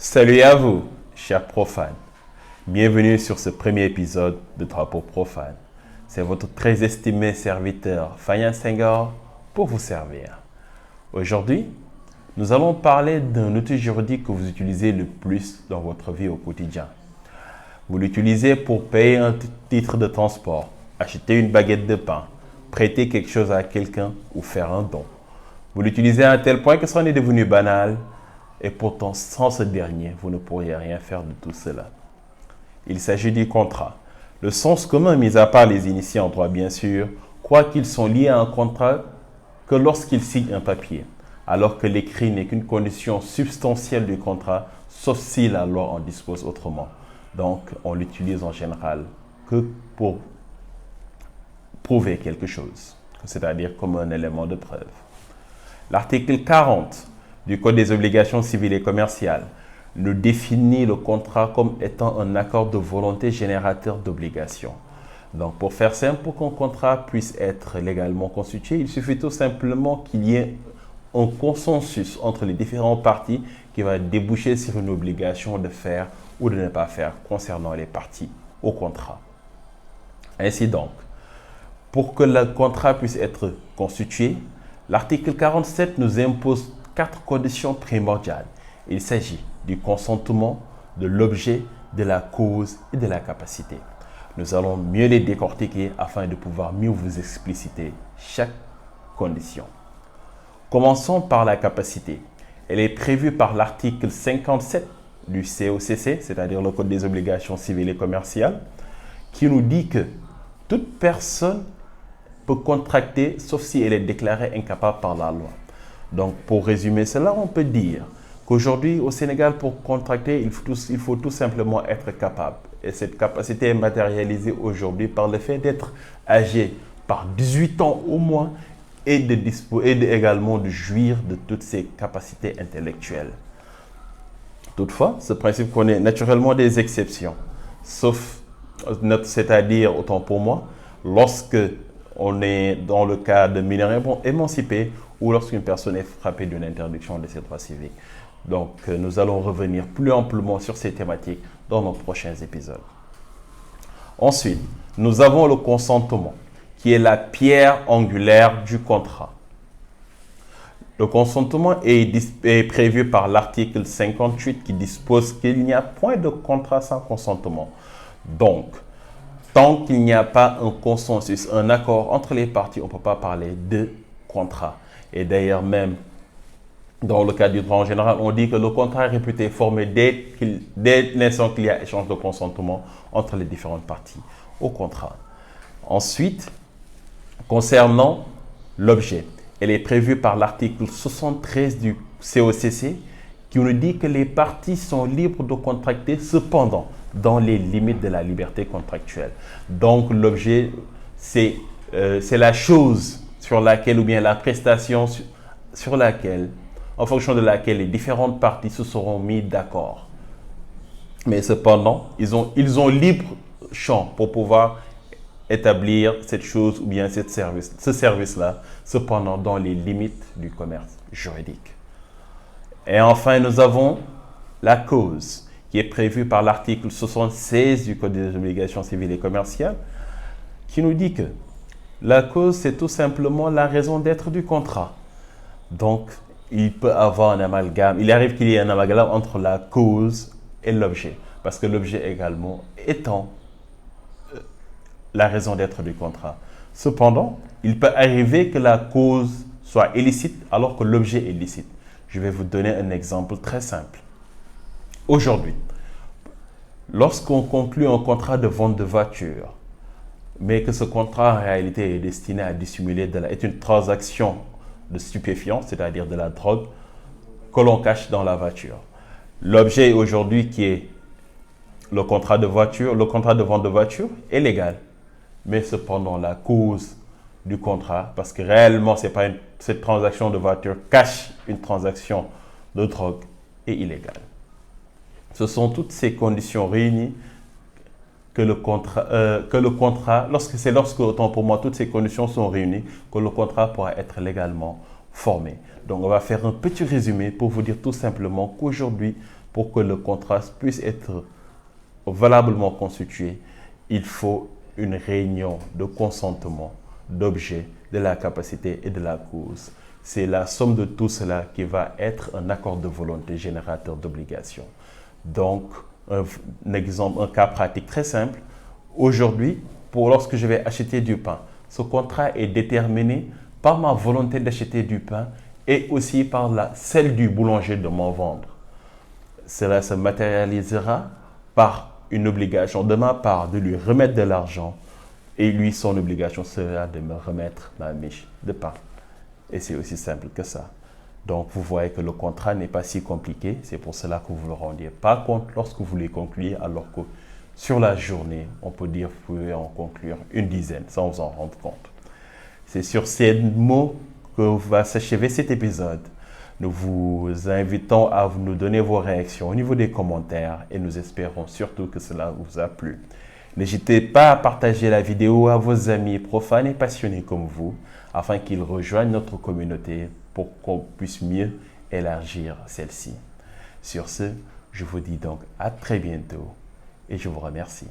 Salut à vous, chers profanes. Bienvenue sur ce premier épisode de Drapeau profane. C'est votre très estimé serviteur Fayez Senghor pour vous servir. Aujourd'hui, nous allons parler d'un outil juridique que vous utilisez le plus dans votre vie au quotidien. Vous l'utilisez pour payer un titre de transport, acheter une baguette de pain, prêter quelque chose à quelqu'un ou faire un don. Vous l'utilisez à un tel point que ça en est devenu banal et pourtant sans ce dernier, vous ne pourriez rien faire de tout cela. Il s'agit du contrat. Le sens commun, mis à part les initiés en droit bien sûr, croit qu'ils sont liés à un contrat que lorsqu'ils signent un papier, alors que l'écrit n'est qu'une condition substantielle du contrat, sauf si la loi en dispose autrement. Donc, on l'utilise en général que pour prouver quelque chose, c'est-à-dire comme un élément de preuve. L'article 40 du Code des obligations civiles et commerciales nous définit le contrat comme étant un accord de volonté générateur d'obligations. Donc, pour faire simple, pour qu'un contrat puisse être légalement constitué, il suffit tout simplement qu'il y ait un consensus entre les différentes parties qui va déboucher sur une obligation de faire ou de ne pas faire concernant les parties au contrat. Ainsi donc, pour que le contrat puisse être constitué, l'article 47 nous impose 4 conditions primordiales. Il s'agit du consentement, de l'objet, de la cause et de la capacité. Nous allons mieux les décortiquer afin de pouvoir mieux vous expliciter chaque condition. Commençons par la capacité. Elle est prévue par l'article 57 du COCC, c'est-à-dire le Code des obligations civiles et commerciales, qui nous dit que toute personne peut contracter sauf si elle est déclarée incapable par la loi. Donc, pour résumer cela, on peut dire qu'aujourd'hui, au Sénégal, pour contracter, il faut tout simplement être capable. Et cette capacité est matérialisée aujourd'hui par le fait d'être âgé par 18 ans au moins et également de jouir de toutes ses capacités intellectuelles. Toutefois, ce principe connaît naturellement des exceptions, sauf, c'est-à-dire, autant pour moi, lorsque on est dans le cas de mineurs émancipés ou lorsqu'une personne est frappée d'une interdiction de ses droits civiques. Donc, nous allons revenir plus amplement sur ces thématiques dans nos prochains épisodes. Ensuite, nous avons le consentement, qui est la pierre angulaire du contrat. Le consentement est prévu par l'article 58 qui dispose qu'il n'y a point de contrat sans consentement. Donc, tant qu'il n'y a pas un consensus, un accord entre les parties, on ne peut pas parler de contrat. Et d'ailleurs même, dans le cas du droit en général, on dit que le contrat est réputé formé dès l'instant qu'il y a échange de consentement entre les différentes parties au contrat. Ensuite, concernant l'objet, elle est prévue par l'article 73 du COCC qui nous dit que les parties sont libres de contracter cependant dans les limites de la liberté contractuelle. Donc, l'objet, c'est la chose sur laquelle, ou bien la prestation sur laquelle, en fonction de laquelle les différentes parties se seront mis d'accord. Mais cependant, ils ont libre champ pour pouvoir établir cette chose ou bien ce service-là, cependant dans les limites du commerce juridique. Et enfin, nous avons la cause, qui est prévue par l'article 76 du Code des obligations civiles et commerciales, qui nous dit que la cause, c'est tout simplement la raison d'être du contrat. Donc, il peut avoir un amalgame. Il arrive qu'il y ait un amalgame entre la cause et l'objet, parce que l'objet également étant la raison d'être du contrat. Cependant, il peut arriver que la cause soit illicite alors que l'objet est licite. Je vais vous donner un exemple très simple. Aujourd'hui, lorsqu'on conclut un contrat de vente de voiture, mais que ce contrat en réalité est destiné à dissimuler est une transaction de stupéfiants, c'est-à-dire de la drogue, que l'on cache dans la voiture. L'objet aujourd'hui qui est le contrat de voiture, le contrat de vente de voiture est légal. Mais cependant, la cause du contrat, parce que réellement, cette transaction de voiture cache une transaction de drogue, est illégale. Ce sont toutes ces conditions réunies que le contrat, lorsque, autant pour moi, toutes ces conditions sont réunies, que le contrat pourra être légalement formé. Donc, on va faire un petit résumé pour vous dire tout simplement qu'aujourd'hui, pour que le contrat puisse être valablement constitué, il faut une réunion de consentement, d'objet, de la capacité et de la cause. C'est la somme de tout cela qui va être un accord de volonté générateur d'obligation. Donc, un exemple, un cas pratique très simple. Aujourd'hui, lorsque je vais acheter du pain, ce contrat est déterminé par ma volonté d'acheter du pain et aussi par celle du boulanger de m'en vendre. Cela se matérialisera par une obligation de ma part de lui remettre de l'argent et lui, son obligation sera de me remettre ma miche de pain. Et c'est aussi simple que ça. Donc, vous voyez que le contrat n'est pas si compliqué. C'est pour cela que vous ne le rendiez pas compte lorsque vous les concluez, alors que sur la journée, on peut dire que vous pouvez en conclure une dizaine sans vous en rendre compte. C'est sur ces mots que va s'achever cet épisode. Nous vous invitons à nous donner vos réactions au niveau des commentaires et nous espérons surtout que cela vous a plu. N'hésitez pas à partager la vidéo à vos amis profanes et passionnés comme vous afin qu'ils rejoignent notre communauté pour qu'on puisse mieux élargir celle-ci. Sur ce, je vous dis donc à très bientôt et je vous remercie.